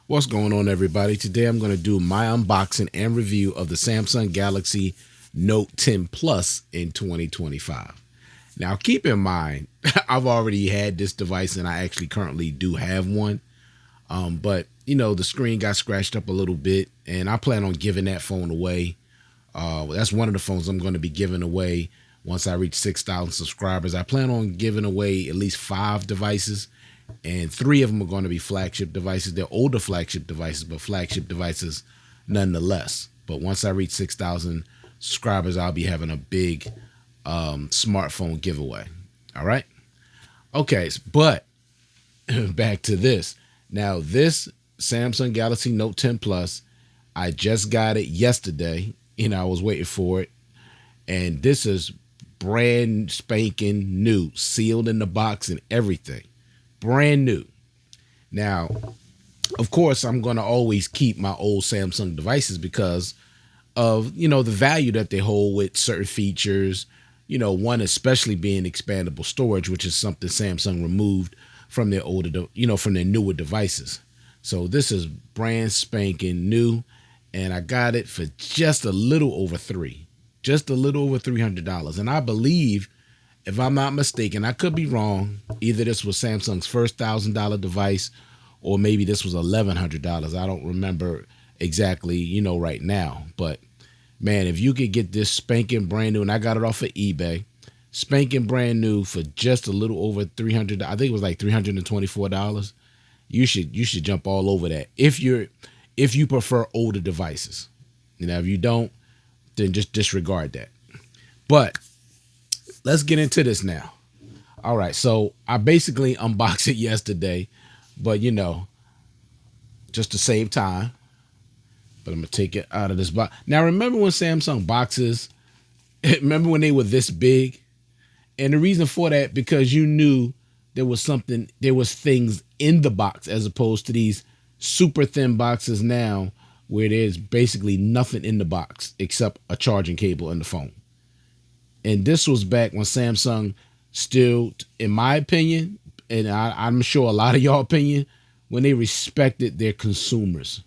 What's going on, everybody? Today I'm going to do my unboxing and review of the Samsung Galaxy Note 10 Plus in 2025. Now, keep in mind, I've already had this device and I actually currently do have one. But, the screen got scratched up a little bit and I plan on giving that phone away. That's one of the phones I'm going to be giving away once I reach 6,000 subscribers. I plan on giving away at least 5 devices, and 3 of them are going to be flagship devices. They're older flagship devices, but flagship devices nonetheless. But once I reach 6,000 subscribers, I'll be having a big smartphone giveaway. All right. Okay. But back to this. Now, this Samsung Galaxy Note 10 Plus, I just got it yesterday. I was waiting for it. And this is brand spanking new, sealed in the box and everything. Brand new. Now, of course, I'm going to always keep my old Samsung devices because of, the value that they hold with certain features. One especially being expandable storage, which is something Samsung removed from their from their newer devices. So this is brand spanking new, and I got it for just a little over $300. And I believe, if I'm not mistaken, I could be wrong, either this was Samsung's first $1,000 device or maybe this was $1,100. I don't remember exactly, right now. But man, if you could get this spanking brand new, and I got it off of eBay, spanking brand new for just a little over 300, I think it was like $324. You should jump all over that if you prefer older devices. If you don't, then just disregard that. But let's get into this now. All right, so I basically unboxed it yesterday, but just to save time. But I'm gonna take it out of this box. Now, remember when Samsung boxes? Remember when they were this big? And the reason for that, because you knew there was things in the box, as opposed to these super thin boxes now, where there's basically nothing in the box except a charging cable and the phone. And this was back when Samsung still, in my opinion, and I'm sure a lot of y'all opinion, when they respected their consumers,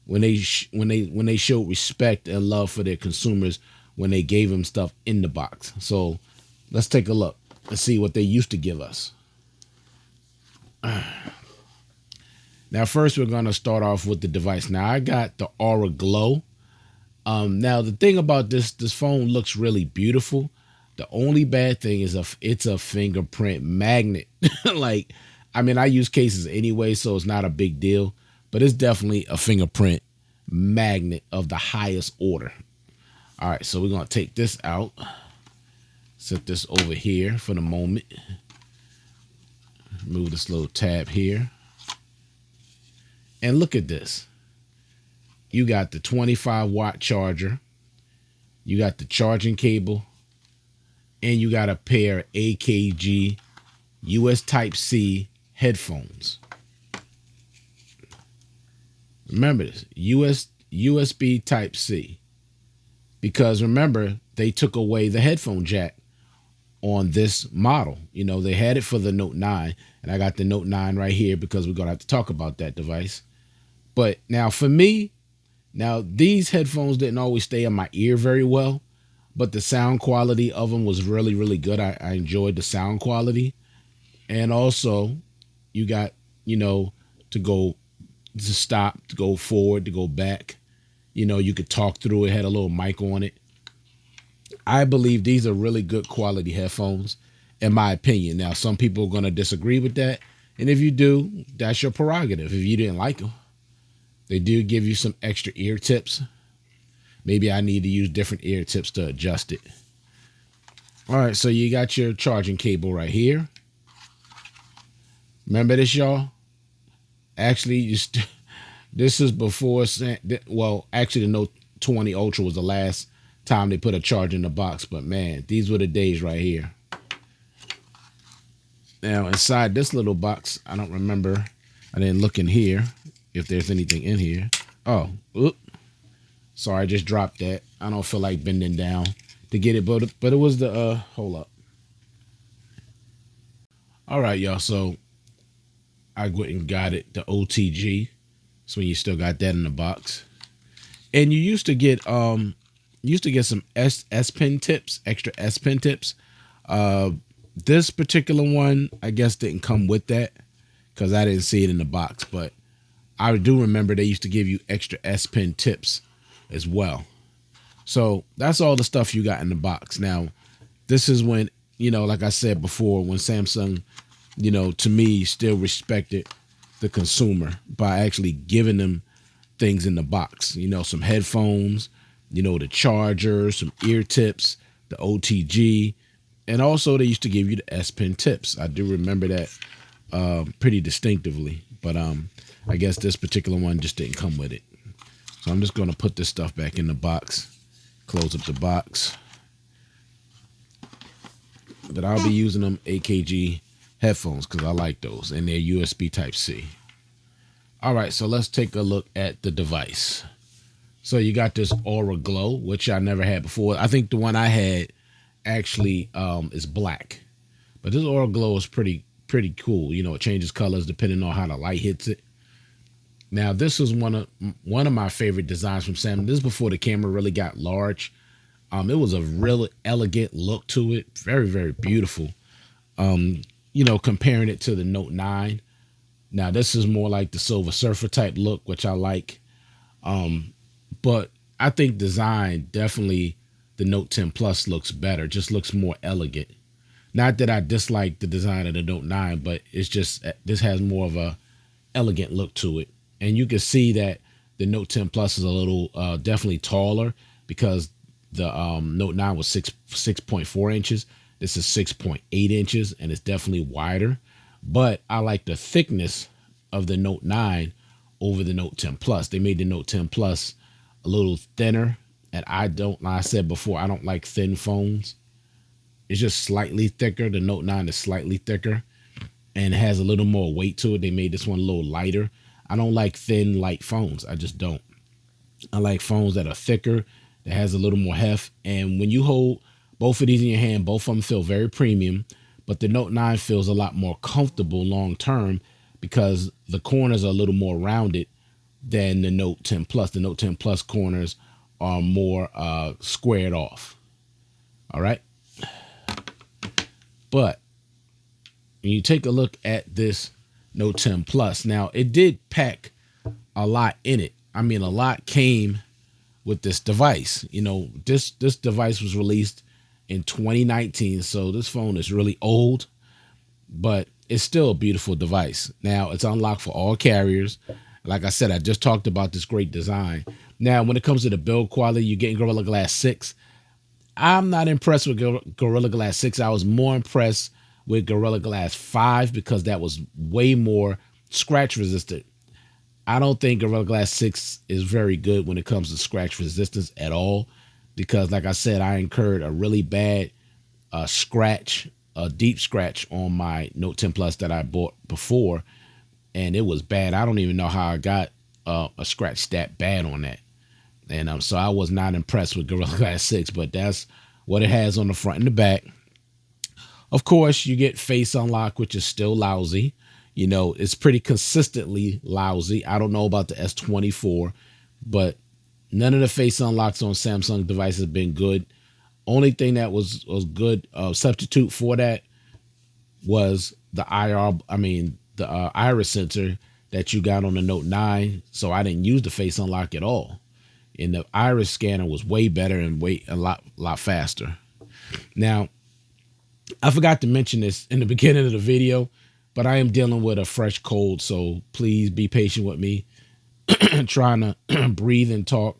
when they showed respect and love for their consumers, when they gave them stuff in the box. So let's take a look and see what they used to give us. Now, first, we're going to start off with the device. Now, I got the Aura Glow. Now, the thing about this phone looks really beautiful. The only bad thing is it's a fingerprint magnet. I use cases anyway, so it's not a big deal. But it's definitely a fingerprint magnet of the highest order. All right, so we're going to take this out. Set this over here for the moment. Move this little tab here. And look at this. You got the 25-watt charger. You got the charging cable. And you got a pair of AKG US Type-C headphones. Remember this, USB Type-C. Because remember, they took away the headphone jack on this model. They had it for the Note 9, and I got the Note 9 right here because we're going to have to talk about that device. But now for me, these headphones didn't always stay in my ear very well, but the sound quality of them was really, really good. I enjoyed the sound quality. And also, you got, to go, to stop, to go forward, to go back. You could talk through it, had a little mic on it. I believe these are really good quality headphones, in my opinion. Now, some people are going to disagree with that. And if you do, that's your prerogative. If you didn't like them, they do give you some extra ear tips. Maybe I need to use different ear tips to adjust it. All right, so you got your charging cable right here. Remember this, y'all? Actually, this is before, actually the Note 20 Ultra was the last time they put a charger in the box. But man, these were the days right here. Now, inside this little box, I don't remember. I didn't look in here if there's anything in here. Oh, sorry, I just dropped that. I don't feel like bending down to get it, but it was the hold up. All right, y'all. So I went and got it, the OTG So when you still got that in the box. And you used to get some S Pen tips, extra S Pen tips. Uh this particular one I guess didn't come with that because I didn't see it in the box, but I do remember they used to give you extra S Pen tips as well. So that's all the stuff you got in the box. Now, this is when, like I said before, when Samsung, to me, still respected the consumer by actually giving them things in the box. Some headphones, the charger, some ear tips, the OTG, and also they used to give you the S Pen tips. I do remember that pretty distinctively, but I guess this particular one just didn't come with it. So I'm just going to put this stuff back in the box, close up the box. But I'll be using them AKG headphones because I like those, and they're USB Type-C. All right, so let's take a look at the device. So you got this Aura Glow, which I never had before. I think the one I had actually is black, but this Aura Glow is pretty cool. It changes colors depending on how the light hits it. Now, this is one of my favorite designs from Samsung. This is before the camera really got large. It was a really elegant look to it. Very, very beautiful. Comparing it to the Note 9. Now, this is more like the Silver Surfer type look, which I like. But I think design, definitely the Note 10 Plus looks better. Just looks more elegant. Not that I dislike the design of the Note 9, but it's just this has more of a elegant look to it. And you can see that the Note 10 Plus is a little definitely taller because the Note 9 was 6.4 inches. This is 6.8 inches, and it's definitely wider. But I like the thickness of the Note 9 over the Note 10 Plus. They made the Note 10 Plus a little thinner, and like I said before, I don't like thin phones. It's just slightly thicker. The Note 9 is slightly thicker and it has a little more weight to it. They made this one a little lighter. I don't like thin, light phones. I just don't. I like phones that are thicker, that has a little more heft. And when you hold both of these in your hand, both of them feel very premium, but the Note 9 feels a lot more comfortable long term because the corners are a little more rounded than the Note 10 Plus. The Note 10 Plus corners are more squared off. All right. But when you take a look at this Note 10 Plus, now it did pack a lot in it. I mean, a lot came with this device. This device was released in 2019, so this phone is really old, but it's still a beautiful device. Now, it's unlocked for all carriers. Like I said, I just talked about this great design. Now, when it comes to the build quality, you're getting Gorilla Glass 6. I'm not impressed with Gorilla Glass 6. I was more impressed with Gorilla Glass 5 because that was way more scratch resistant. I don't think Gorilla Glass 6 is very good when it comes to scratch resistance at all because, like I said, I incurred a really bad scratch, a deep scratch on my Note 10 Plus that I bought before, and it was bad. I don't even know how I got a scratch that bad on that. And so I was not impressed with Gorilla Glass 6, but that's what it has on the front and the back. Of course, you get Face Unlock, which is still lousy. It's pretty consistently lousy. I don't know about the S24, but none of the Face Unlocks on Samsung devices have been good. Only thing that was good substitute for that was the iris sensor that you got on the Note 9. So I didn't use the Face Unlock at all. And the iris scanner was way better and a lot faster. Now, I forgot to mention this in the beginning of the video, but I am dealing with a fresh cold, so please be patient with me. Trying to breathe and talk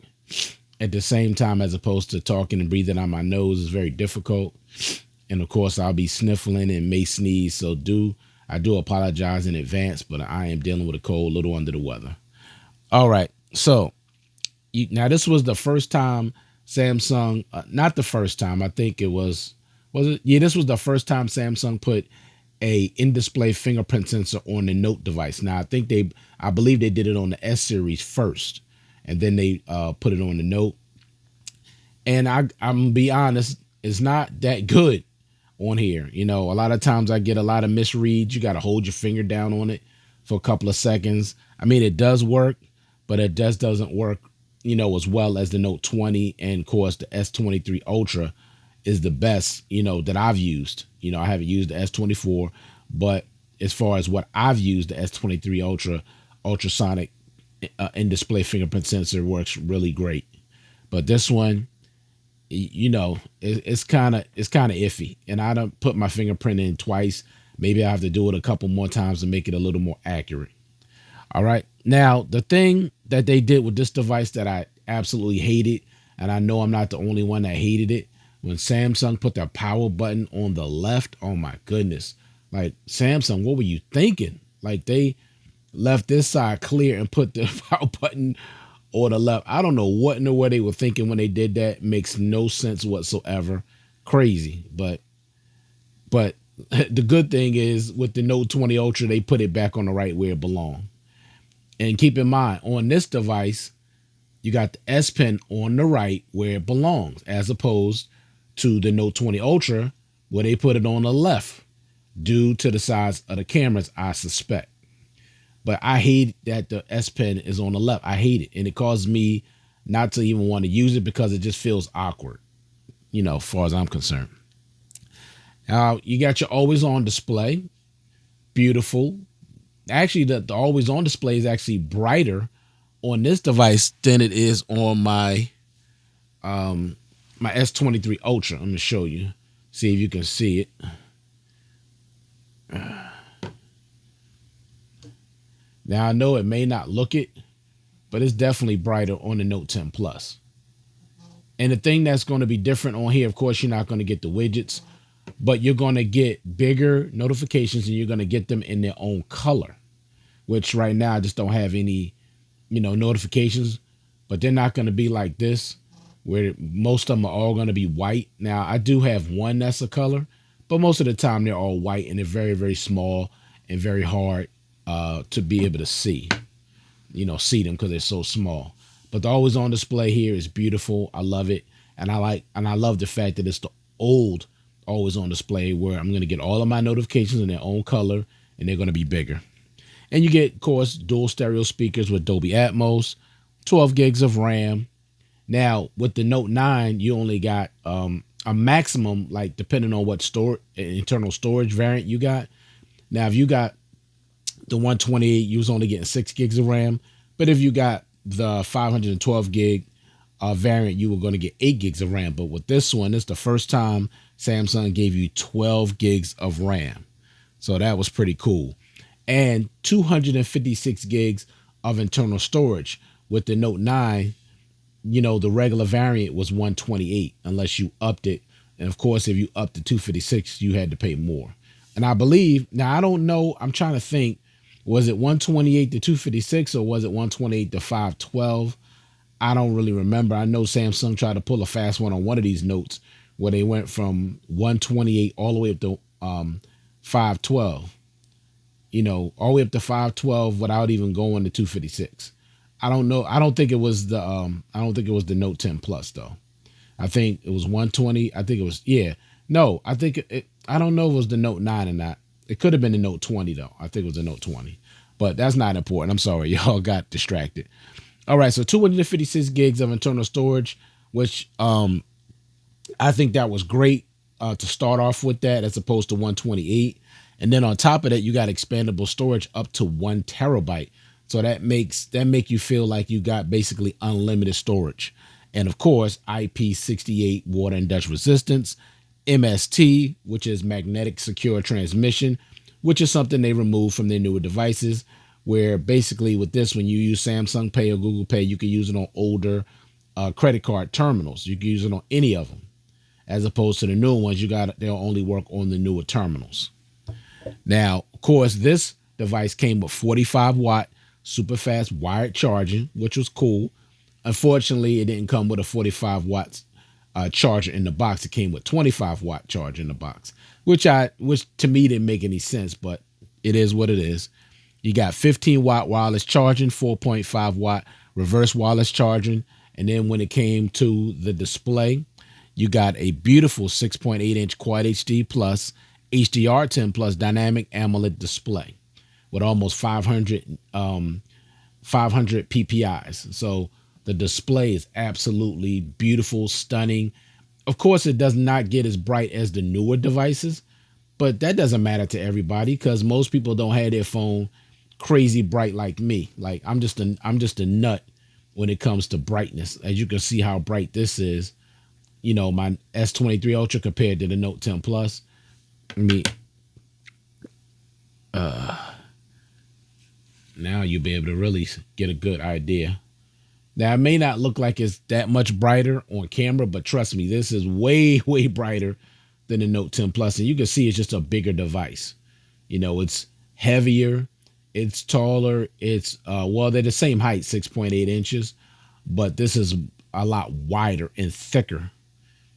at the same time as opposed to talking and breathing out my nose is very difficult. And of course, I'll be sniffling and may sneeze, so I do apologize in advance, but I am dealing with a cold, a little under the weather. All right, so now this was the first time Samsung, not the first time, I think it was it? Yeah, this was the first time Samsung put a in-display fingerprint sensor on the Note device. Now, I believe they did it on the S series first, and then they put it on the Note. And I'm gonna be honest, it's not that good on here. A lot of times I get a lot of misreads. You got to hold your finger down on it for a couple of seconds. I mean, it does work, but it just doesn't work, as well as the Note 20. And of course, the S23 Ultra is the best, that I've used. I haven't used the S24, but as far as what I've used, the S23 Ultra ultrasonic in-display fingerprint sensor works really great. But this one, it's kind of iffy, and I don't put my fingerprint in twice. Maybe I have to do it a couple more times to make it a little more accurate. All right. Now, the thing that they did with this device that I absolutely hated, and I know I'm not the only one that hated it, when Samsung put their power button on the left. Oh my goodness. Like, Samsung, what were you thinking? Like, they left this side clear and put the power button on the left. I don't know what in the world they were thinking when they did that. Makes no sense whatsoever. Crazy. But the good thing is, with the Note 20 Ultra, they put it back on the right where it belonged. And keep in mind, on this device, you got the S Pen on the right where it belongs, as opposed to the Note 20 Ultra, where they put it on the left, due to the size of the cameras, I suspect. But I hate that the S Pen is on the left. I hate it. And it caused me not to even want to use it because it just feels awkward, as far as I'm concerned. Now, you got your always on display. Beautiful. Actually, the always on display is actually brighter on this device than it is on my my S23 Ultra. I'm going to show you. See if you can see it. Now, I know it may not look it, but it's definitely brighter on the Note 10 Plus. And the thing that's going to be different on here, of course, you're not going to get the widgets, but you're going to get bigger notifications, and you're going to get them in their own color, which right now I just don't have any, notifications, but they're not going to be like this, where most of them are all going to be white. Now, I do have one that's a color, but most of the time they're all white, and they're very, very small and very hard to be able to see them because they're so small. But the always on display here is beautiful. I love it. And I love the fact that it's the old always on display, where I'm going to get all of my notifications in their own color, and they're going to be bigger. And you get, of course, dual stereo speakers with Dolby Atmos, 12 gigs of RAM. Now, with the Note 9, you only got a maximum, like, depending on what internal storage variant you got. Now, if you got the 128, you was only getting 6 gigs of RAM. But if you got the 512 gig variant, you were going to get 8 gigs of RAM. But with this one, it's the first time Samsung gave you 12 gigs of RAM. So that was pretty cool. And 256 gigs of internal storage. With the Note 9, the regular variant was 128, unless you upped it. And of course, if you upped to 256, you had to pay more. And I believe, now I don't know, I'm trying to think, was it 128 to 256 or was it 128 to 512? I don't really remember. I know Samsung tried to pull a fast one on one of these notes where they went from 128 all the way up to 512. All the way up to 512 without even going to 256. I don't know. I don't think it was the Note 10 Plus though. I think it was 120. I think it was, yeah. No, I think I don't know if it was the Note 9 or not. It could have been the Note 20 though. I think it was the Note 20. But that's not important. I'm sorry, y'all got distracted. All right, so 256 gigs of internal storage, which I think that was great to start off with that, as opposed to 128. And then on top of that, you got expandable storage up to 1 terabyte. So that make you feel like you got basically unlimited storage. And of course, IP68 water and dust resistance, MST, which is magnetic secure transmission, which is something they removed from their newer devices, where basically with this, when you use Samsung Pay or Google Pay, you can use it on older credit card terminals. You can use it on any of them, as opposed to the newer ones. They'll only work on the newer terminals. Now, of course, this device came with 45 watt super fast wired charging, which was cool. Unfortunately, it didn't come with a 45 watts charger in the box. It came with 25 watt charger in the box, which to me didn't make any sense, but it is what it is. You got 15 watt wireless charging, 4.5 watt reverse wireless charging. And then when it came to the display, you got a beautiful 6.8 inch Quad HD Plus HDR10 Plus dynamic AMOLED display with almost 500 500 PPIs. So the display is absolutely beautiful, stunning. Of course, it does not get as bright as the newer devices, but that doesn't matter to everybody because most people don't have their phone crazy bright like me. Like I'm just a nut when it comes to brightness. As you can see how bright this is, my S23 Ultra compared to the Note 10 Plus. I mean, now you'll be able to really get a good idea. Now, it may not look like it's that much brighter on camera, but trust me, this is way, way brighter than the Note 10 Plus. And you can see it's just a bigger device. It's heavier, it's taller, they're the same height, 6.8 inches, but this is a lot wider and thicker,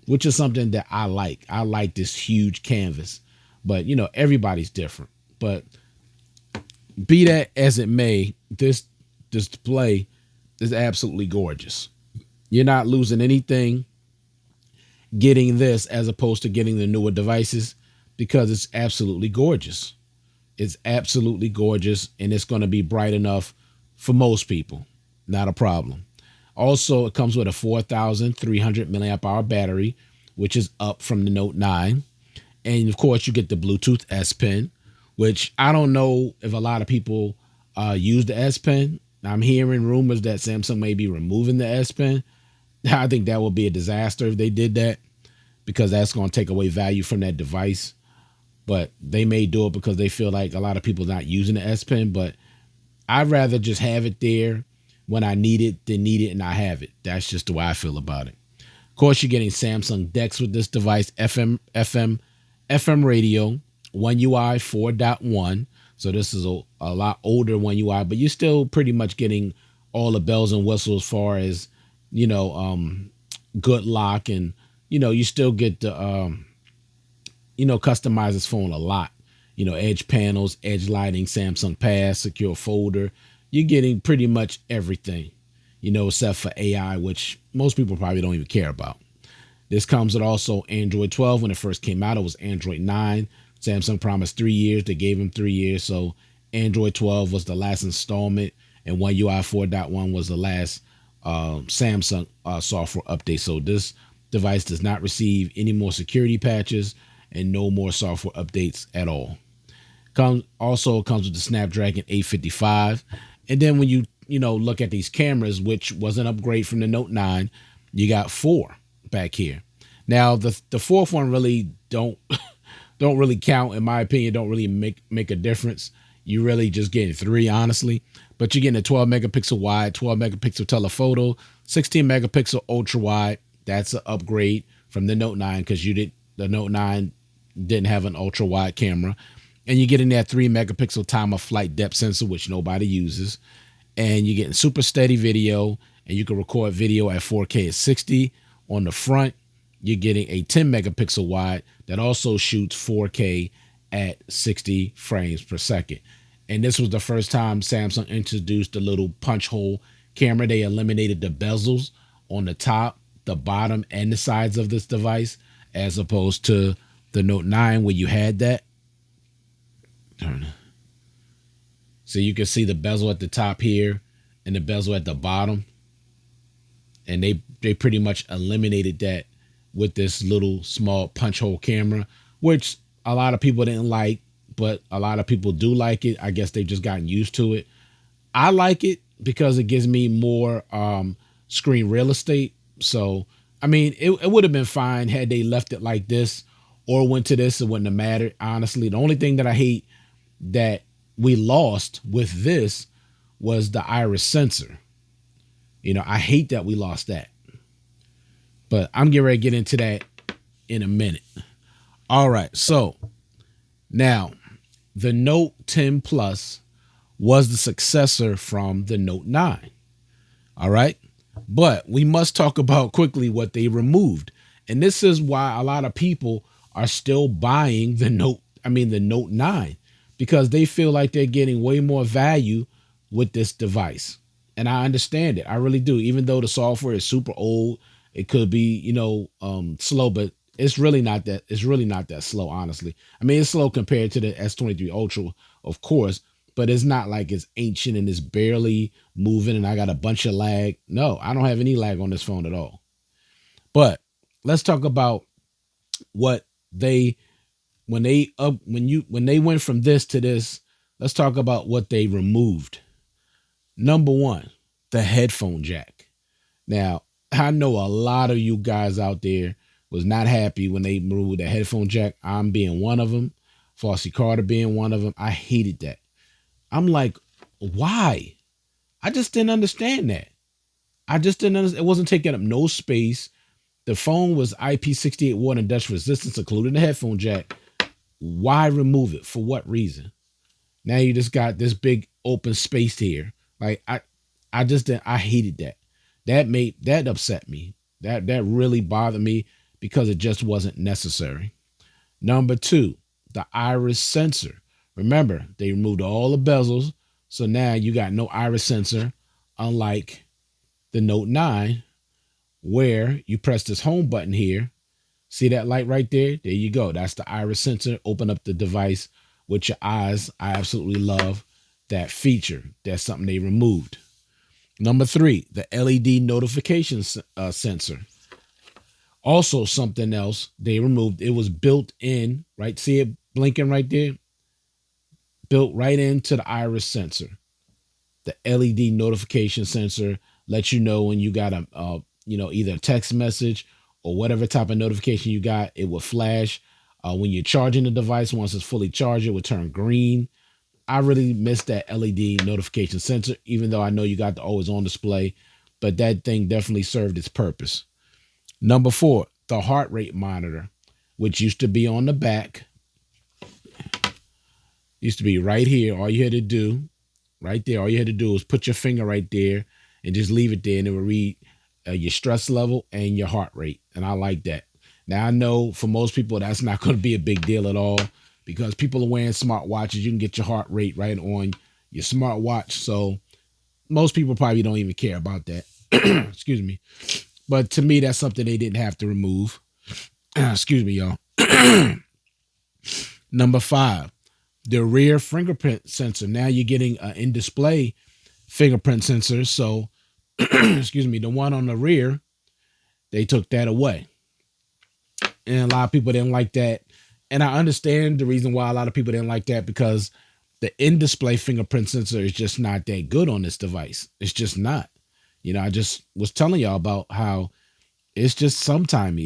which is something that I like. I like this huge canvas, but everybody's different. But be that as it may, this display is absolutely gorgeous. You're not losing anything getting this as opposed to getting the newer devices because it's absolutely gorgeous. It's absolutely gorgeous, and it's going to be bright enough for most people. Not a problem. Also, it comes with a 4,300 milliamp hour battery, which is up from the Note 9. And of course, you get the Bluetooth S Pen, which I don't know if a lot of people use the S Pen. I'm hearing rumors that Samsung may be removing the S Pen. I think that would be a disaster if they did that because that's going to take away value from that device. But they may do it because they feel like a lot of people are not using the S Pen. But I'd rather just have it there when I need it than need it and I have it. That's just the way I feel about it. Of course, you're getting Samsung DeX with this device, FM radio, One UI 4.1. So this is a lot older One UI, but you're still pretty much getting all the bells and whistles as far as, good lock, and, you still get the, customize this phone a lot. Edge panels, edge lighting, Samsung Pass, secure folder. You're getting pretty much everything, except for AI, which most people probably don't even care about. This comes with also Android 12. When it first came out, it was Android 9. Samsung promised 3 years. They gave them 3 years. So Android 12 was the last installment, and One UI 4.1 was the last Samsung software update. So this device does not receive any more security patches and no more software updates at all. Comes with the Snapdragon 855. And then when you look at these cameras, which was an upgrade from the Note 9, you got 4 back here. Now the fourth one really don't really count, in my opinion. Don't really make a difference. You really just getting 3, honestly. But you're getting a 12 megapixel wide, 12 megapixel telephoto, 16 megapixel ultra wide. That's an upgrade from the Note 9 because the Note 9 didn't have an ultra wide camera. And you're getting that 3 megapixel time of flight depth sensor, which nobody uses. And you're getting super steady video, and you can record video at 4K at 60. On the front, you're getting a 10 megapixel wide that also shoots 4K at 60 frames per second. And this was the first time Samsung introduced the little punch hole camera. They eliminated the bezels on the top, the bottom, and the sides of this device, as opposed to the Note 9 where you had that. So you can see the bezel at the top here and the bezel at the bottom. And they pretty much eliminated that with this little small punch hole camera, which a lot of people didn't like, but a lot of people do like it. I guess they've just gotten used to it. I like it because it gives me more screen real estate. So, I mean, it would have been fine had they left it like this or went to this. It wouldn't have mattered, honestly. The only thing that I hate that we lost with this was the iris sensor. I hate that we lost that. But I'm getting ready to get into that in a minute. All right. So now the Note 10 Plus was the successor from the Note 9. All right. But we must talk about quickly what they removed. And this is why a lot of people are still buying the Note 9, because they feel like they're getting way more value with this device. And I understand it. I really do. Even though the software is super old, it could be, slow, but it's really not that. It's really not that slow, honestly. I mean, it's slow compared to the S23 Ultra, of course, but it's not like it's ancient and it's barely moving and I got a bunch of lag. No, I don't have any lag on this phone at all. But let's talk about what they when they went from this to this. Let's talk about what they removed. Number one, the headphone jack. Now, I know a lot of you guys out there was not happy when they removed the headphone jack. I'm being one of them. Fossey Carter being one of them. I hated that. I'm like, why? I just didn't understand that. I just didn't understand. It wasn't taking up no space. The phone was IP68 water and dust resistance, including the headphone jack. Why remove it? For what reason? Now you just got this big open space here. Like I just didn't. I hated that. That upset me. That really bothered me because it just wasn't necessary. Number two, the iris sensor. Remember, they removed all the bezels, so now you got no iris sensor, unlike the Note 9, where you press this home button here. See that light right there? There you go. That's the iris sensor. Open up the device with your eyes. I absolutely love that feature. That's something they removed. Number three, the LED notification sensor. Also something else they removed. It was built in, right? See it blinking right there? Built right into the iris sensor. The LED notification sensor lets you know when you got either a text message or whatever type of notification you got. It will flash when you're charging the device. Once it's fully charged, it will turn green. I really miss that LED notification sensor, even though I know you got the always on display, but that thing definitely served its purpose. Number four, the heart rate monitor, which used to be on the back. Used to be right here. All you had to do, right there, all you had to do was put your finger right there and just leave it there, and it will read your stress level and your heart rate. And I like that. Now, I know for most people, that's not going to be a big deal at all because people are wearing smartwatches. You can get your heart rate right on your smartwatch. So most people probably don't even care about that. Excuse me. But to me, that's something they didn't have to remove. Excuse me, y'all. Number five, the rear fingerprint sensor. Now you're getting an in-display fingerprint sensor. So, excuse me, the one on the rear, they took that away. And a lot of people didn't like that. And I understand the reason why a lot of people didn't like that, because the in-display fingerprint sensor is just not that good on this device. It's just not. You know, I just was telling y'all about how it's just sometimes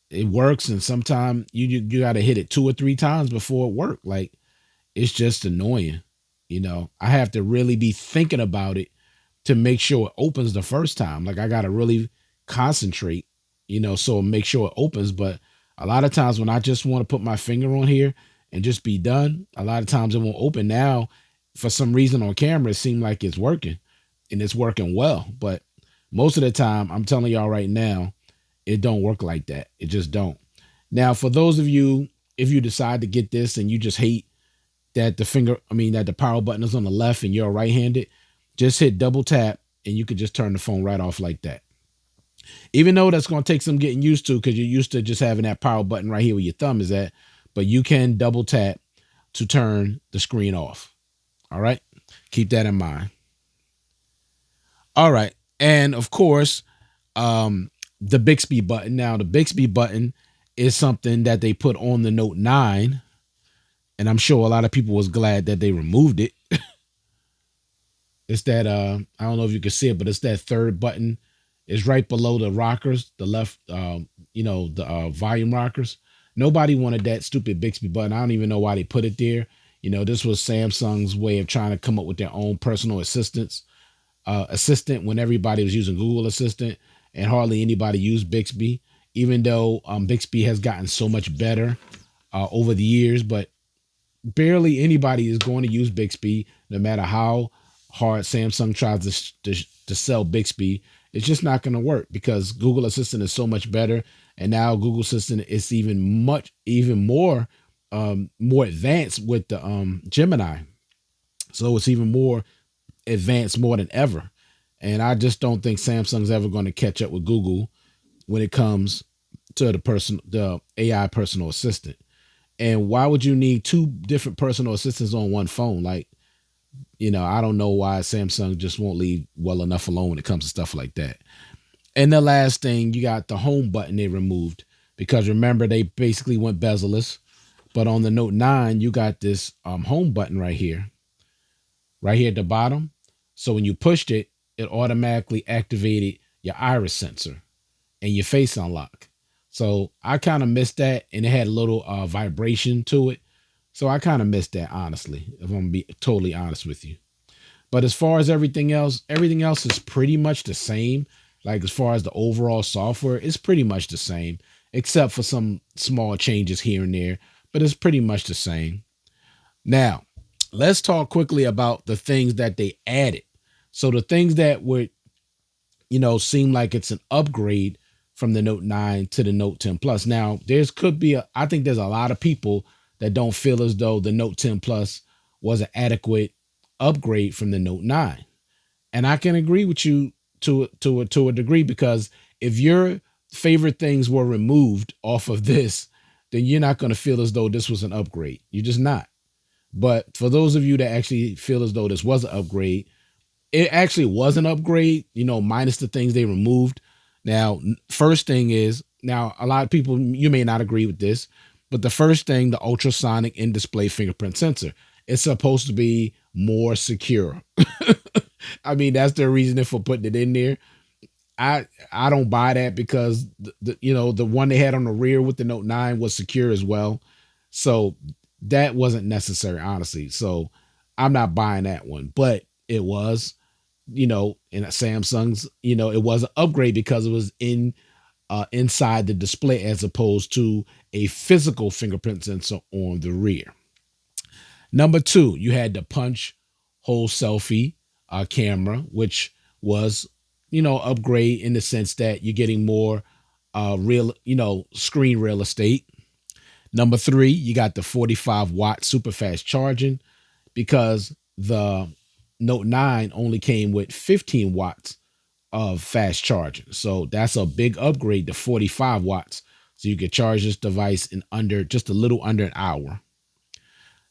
it works, and sometimes you got to hit it 2 or 3 times before it works. Like, it's just annoying. You know, I have to really be thinking about it to make sure it opens the first time. Like, I got to really concentrate, so make sure it opens. But a lot of times when I just want to put my finger on here and just be done, a lot of times it won't open. Now, for some reason on camera, it seems like it's working, and it's working well. But most of the time, I'm telling y'all right now, it don't work like that. It just don't. Now, for those of you, if you decide to get this and you just hate that that the power button is on the left and you're right-handed, just hit double tap and you can just turn the phone right off like that. Even though that's going to take some getting used to, because you're used to just having that power button right here where your thumb is at, but you can double tap to turn the screen off. All right. Keep that in mind. All right. And of course, the Bixby button. Now, the Bixby button is something that they put on the Note 9, and I'm sure a lot of people was glad that they removed it. It's that, I don't know if you can see it, but it's that third button. It's right below the rockers, the left, the volume rockers. Nobody wanted that stupid Bixby button. I don't even know why they put it there. This was Samsung's way of trying to come up with their own personal assistant when everybody was using Google Assistant, and hardly anybody used Bixby, even though Bixby has gotten so much better over the years. But barely anybody is going to use Bixby, no matter how hard Samsung tries to sell Bixby. It's just not going to work because Google Assistant is so much better. And now Google Assistant is even more advanced with the Gemini. So it's even more advanced more than ever. And I just don't think Samsung's ever going to catch up with Google when it comes to the AI personal assistant. And why would you need two different personal assistants on one phone? Like, I don't know why Samsung just won't leave well enough alone when it comes to stuff like that. And the last thing, you got the home button they removed because remember they basically went bezel-less. But on the Note 9, you got this home button right here at the bottom. So when you pushed it, it automatically activated your iris sensor and your face unlock. So I kind of missed that, and it had a little vibration to it. So I kind of missed that, honestly, if I'm gonna be totally honest with you. But as far as everything else is pretty much the same. Like as far as the overall software, it's pretty much the same, except for some small changes here and there. But it's pretty much the same. Now, let's talk quickly about the things that they added. So the things that would, seem like it's an upgrade from the Note 9 to the Note 10 Plus. Now, I think there's a lot of people that don't feel as though the Note 10 Plus was an adequate upgrade from the Note 9. And I can agree with you to a degree, because if your favorite things were removed off of this, then you're not going to feel as though this was an upgrade. You're just not. But for those of you that actually feel as though this was an upgrade, it actually was an upgrade, minus the things they removed. Now, first thing is, now a lot of people, you may not agree with this, but the first thing, the ultrasonic in-display fingerprint sensor, it's supposed to be more secure. I mean, that's their reasoning for putting it in there. I don't buy that because the one they had on the rear with the Note 9 was secure as well. So that wasn't necessary, honestly. So I'm not buying that one, but it was, in a Samsung's, it was an upgrade because it was inside the display as opposed to a physical fingerprint sensor on the rear. Number two, you had the punch hole selfie camera, which was, upgrade in the sense that you're getting more real, screen real estate. Number three, you got the 45-watt super fast charging because the Note 9 only came with 15 watts of fast charging. So that's a big upgrade to 45 watts. So you can charge this device in just a little under an hour.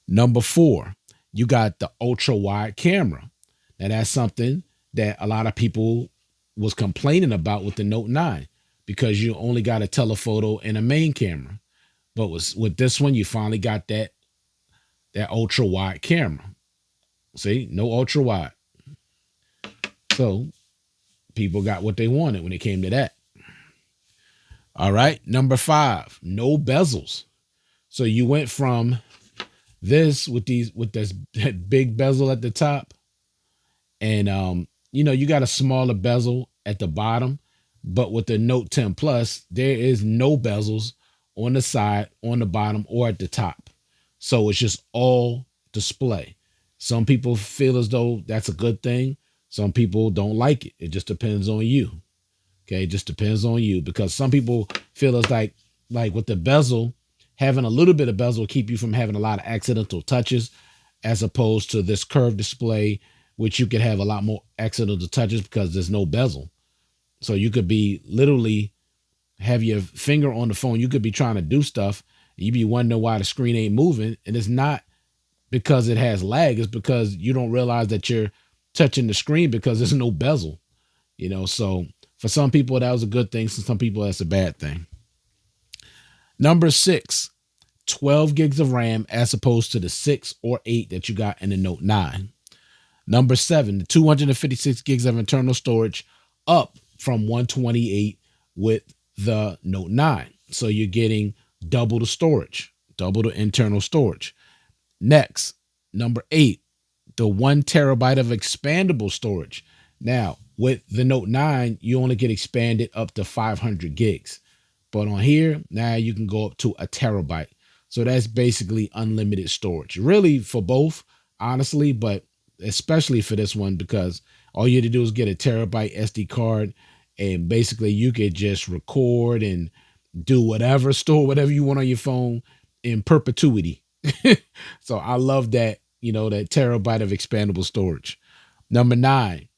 Number four, you got the ultra wide camera. Now that's something that a lot of people was complaining about with the Note 9 because you only got a telephoto and a main camera. But with this one, you finally got that ultra wide camera. See, no ultra wide. So people got what they wanted when it came to that. All right. Number five, no bezels. So you went from this with this big bezel at the top, and you got a smaller bezel at the bottom, but with the Note 10 Plus, there is no bezels on the side, on the bottom, or at the top. So it's just all display. Some people feel as though that's a good thing. Some people don't like it. It just depends on you. Okay, it just depends on you, because some people feel as like with the bezel, having a little bit of bezel keep you from having a lot of accidental touches, as opposed to this curved display, which you could have a lot more accidental touches because there's no bezel. So you could be literally have your finger on the phone. You could be trying to do stuff. And you be wondering why the screen ain't moving. And it's not because it has lag. It's because you don't realize that you're touching the screen because there's no bezel. So for some people, that was a good thing. For some people, that's a bad thing. Number six, 12 gigs of RAM as opposed to the 6 or 8 that you got in the Note 9. Number seven, the 256 gigs of internal storage, up from 128 with the Note 9. So you're getting double the storage, double the internal storage. Next, number 8, the 1 terabyte of expandable storage. Now, with the Note 9, you only get expanded up to 500 gigs. But on here, now you can go up to a terabyte. So that's basically unlimited storage. Really for both, honestly, but especially for this one, because all you had to do is get a terabyte SD card, and basically you could just record and do whatever, store whatever you want on your phone in perpetuity. So I love that, that terabyte of expandable storage. Number 9,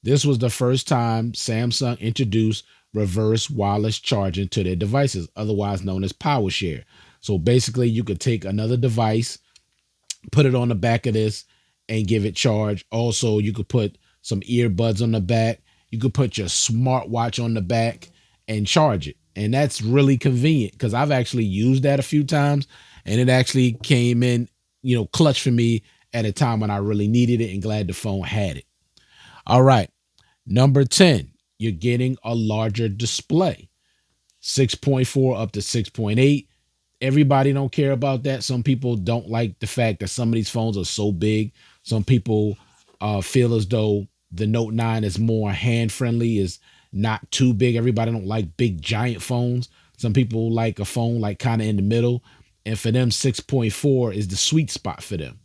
this was the first time Samsung introduced reverse wireless charging to their devices, otherwise known as PowerShare. So basically, you could take another device, put it on the back of this, and give it charge. Also, you could put some earbuds on the back. You could put your smartwatch on the back and charge it. And that's really convenient because I've actually used that a few times, and it actually came in, clutch for me at a time when I really needed it, and glad the phone had it. All right. Number 10, you're getting a larger display. 6.4 up to 6.8. Everybody don't care about that. Some people don't like the fact that some of these phones are so big. Some people feel as though the Note 9 is more hand friendly, is not too big. Everybody don't like big giant phones. Some people like a phone like kind of in the middle. And for them, 6.4 is the sweet spot for them.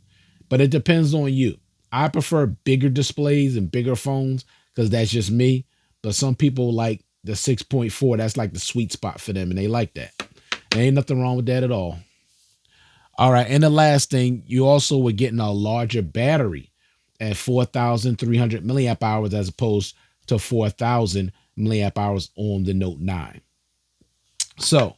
But it depends on you. I prefer bigger displays and bigger phones because that's just me. But some people like the 6.4. That's like the sweet spot for them, and they like that. There ain't nothing wrong with that at all. All right. And the last thing, you also were getting a larger battery at 4,300 milliamp hours as opposed to 4,000 milliamp hours on the Note 9. So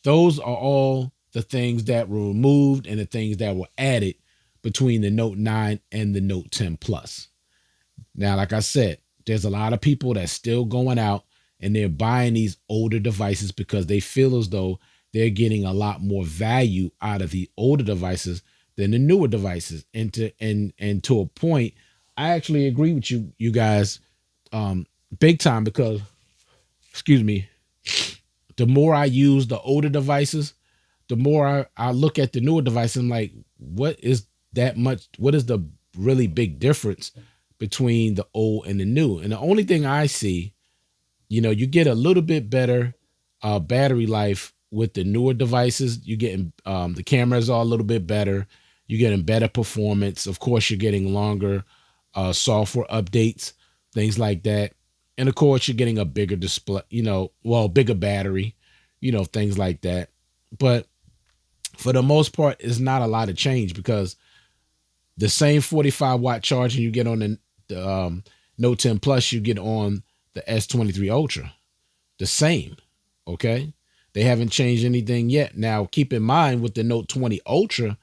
those are all the things that were removed and the things that were added between the Note 9 and the Note 10 Plus. Now, like I said, there's a lot of people that's still going out and they're buying these older devices because they feel as though they're getting a lot more value out of the older devices than the newer devices. And to a point, I actually agree with you guys big time because, excuse me, the more I use the older devices, the more I look at the newer devices. I'm like, what is the really big difference between the old and the new? And the only thing I see, you get a little bit better battery life with the newer devices. You're getting the cameras are a little bit better. You're getting better performance. Of course, you're getting longer software updates, things like that. And of course, you're getting a bigger display, bigger battery, things like that. But for the most part, it's not a lot of change because the same 45-watt charging you get on the Note 10 Plus, you get on the S23 Ultra. The same, okay? They haven't changed anything yet. Now, keep in mind with the Note 20 Ultra,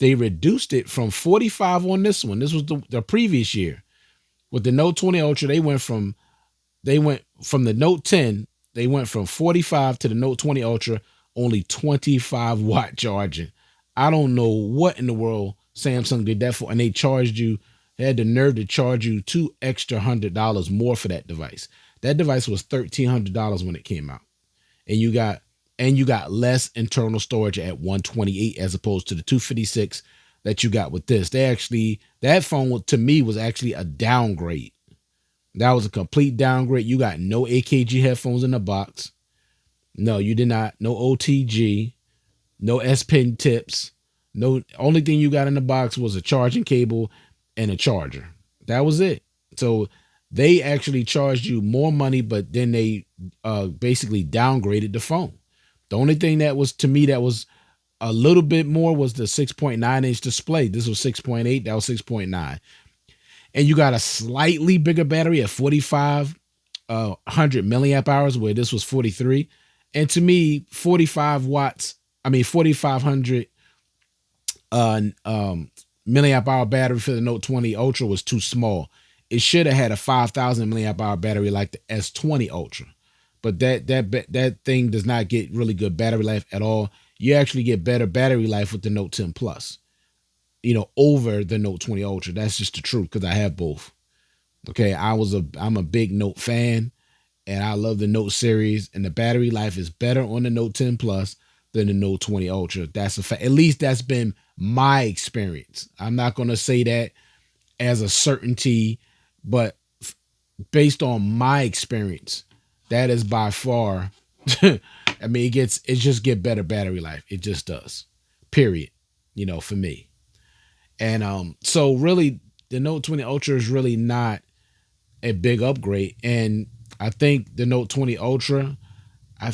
they reduced it from 45 on this one. This was the previous year. With the Note 20 Ultra, they went from the Note 10, they went from 45 to the Note 20 Ultra, only 25-watt charging. I don't know what in the world Samsung did that for, and they had the nerve to charge you $2 extra $100 more for that device. That device was $1,300 when it came out, and you got less internal storage at 128 as opposed to the 256 that you got with this. That phone to me was actually a downgrade. That was a complete downgrade. You got no AKG headphones in the box. No, you did not. No OTG, no S Pen tips. No, only thing you got in the box was a charging cable and a charger. That was it. So they actually charged you more money, but then they basically downgraded the phone. The only thing that was, to me, that was a little bit more was the 6.9 inch display. This was 6.8. That was 6.9. And you got a slightly bigger battery at 4,500 milliamp hours, where this was 43. And to me, 4,500 milliamp hour battery for the Note 20 Ultra was too small. It should have had a 5,000 milliamp hour battery like the S20 Ultra. But that thing does not get really good battery life at all. You actually get better battery life with the Note 10 Plus, over the Note 20 Ultra. That's just the truth because I have both. Okay, I'm a big Note fan, and I love the Note series, and the battery life is better on the Note 10 Plus than the Note 20 Ultra. That's a fact. At least that's been my experience. I'm not going to say that as a certainty, but based on my experience, that is by far, I mean, it just get better battery life. It just does. Period. For me. And so really the Note 20 Ultra is really not a big upgrade. And I think the Note 20 Ultra, let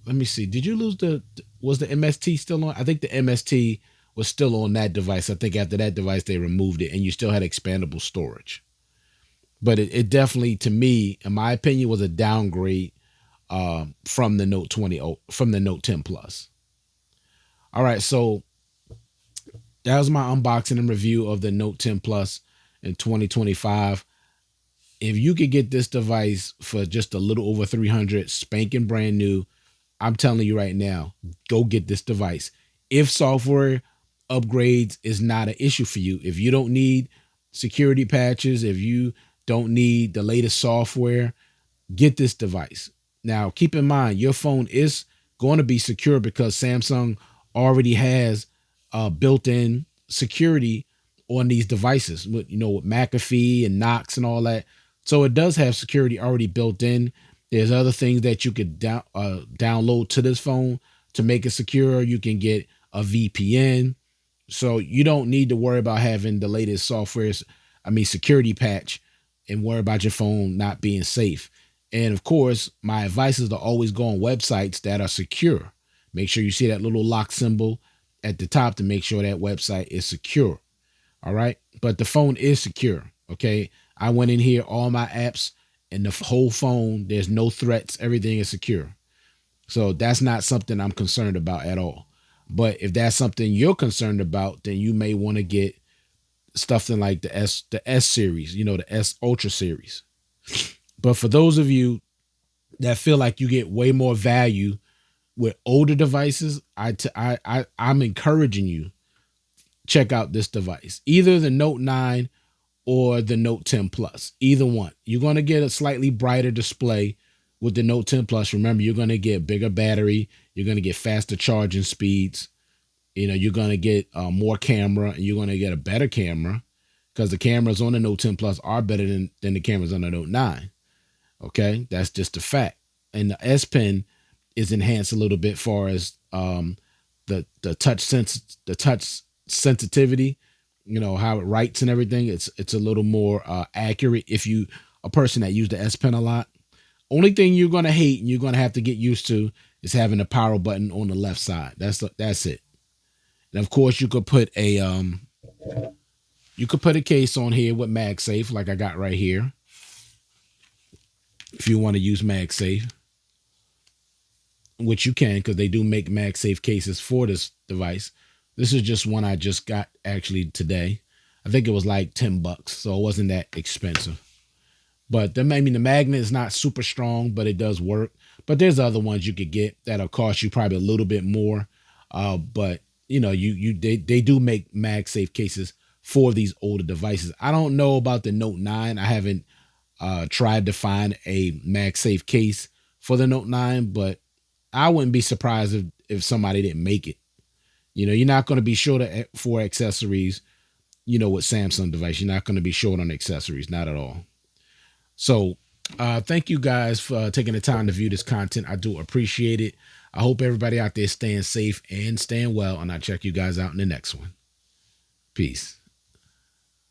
me see. Did you lose was the MST still on? I think the MST was still on that device. I think after that device, they removed it and you still had expandable storage. But it definitely, to me, in my opinion, was a downgrade from the Note 10 Plus. All right, so that was my unboxing and review of the Note 10 Plus in 2025. If you could get this device for just a little over 300, spanking brand new, I'm telling you right now, go get this device. If software upgrades is not an issue for you, if you don't need security patches, if you don't need the latest software, get this device. Now, keep in mind, your phone is going to be secure because Samsung already has built-in security on these devices, with with McAfee and Knox and all that. So it does have security already built in. There's other things that you could download to this phone to make it secure. You can get a VPN, so you don't need to worry about having the latest softwares, security patch, and worry about your phone not being safe. And of course, my advice is to always go on websites that are secure. Make sure you see that little lock symbol at the top to make sure that website is secure. All right. But the phone is secure. Okay. I went in here, all my apps and the whole phone, there's no threats. Everything is secure. So that's not something I'm concerned about at all. But if that's something you're concerned about, then you may want to get something like the S series, the S Ultra series. But for those of you that feel like you get way more value with older devices, I'm encouraging you, check out this device, either the Note 9 or the Note 10 Plus, either one. You're going to get a slightly brighter display with the Note 10 Plus. Remember, you're going to get bigger battery. You're going to get faster charging speeds. You're going to get more camera, and you're going to get a better camera because the cameras on the Note 10 Plus are better than the cameras on the Note 9. Okay, that's just a fact. And the S Pen is enhanced a little bit far as the touch sensitivity, how it writes and everything. It's a little more accurate if you a person that used the S Pen a lot. Only thing you're gonna hate and you're gonna have to get used to is having the power button on the left side. That's it. And of course, you could put a case on here with MagSafe, like I got right here, if you want to use MagSafe, which you can because they do make MagSafe cases for this device. This is just one I just got actually today. I think it was like $10, so it wasn't that expensive. But the magnet is not super strong, but it does work. But there's other ones you could get that'll cost you probably a little bit more. But they do make MagSafe cases for these older devices. I don't know about the Note 9. I haven't tried to find a MagSafe case for the Note 9, but I wouldn't be surprised if somebody didn't make it. You're not going to be short for accessories, with Samsung device. You're not going to be short on accessories, not at all. So thank you guys for taking the time to view this content. I do appreciate it. I hope everybody out there staying safe and staying well, and I'll check you guys out in the next one. Peace.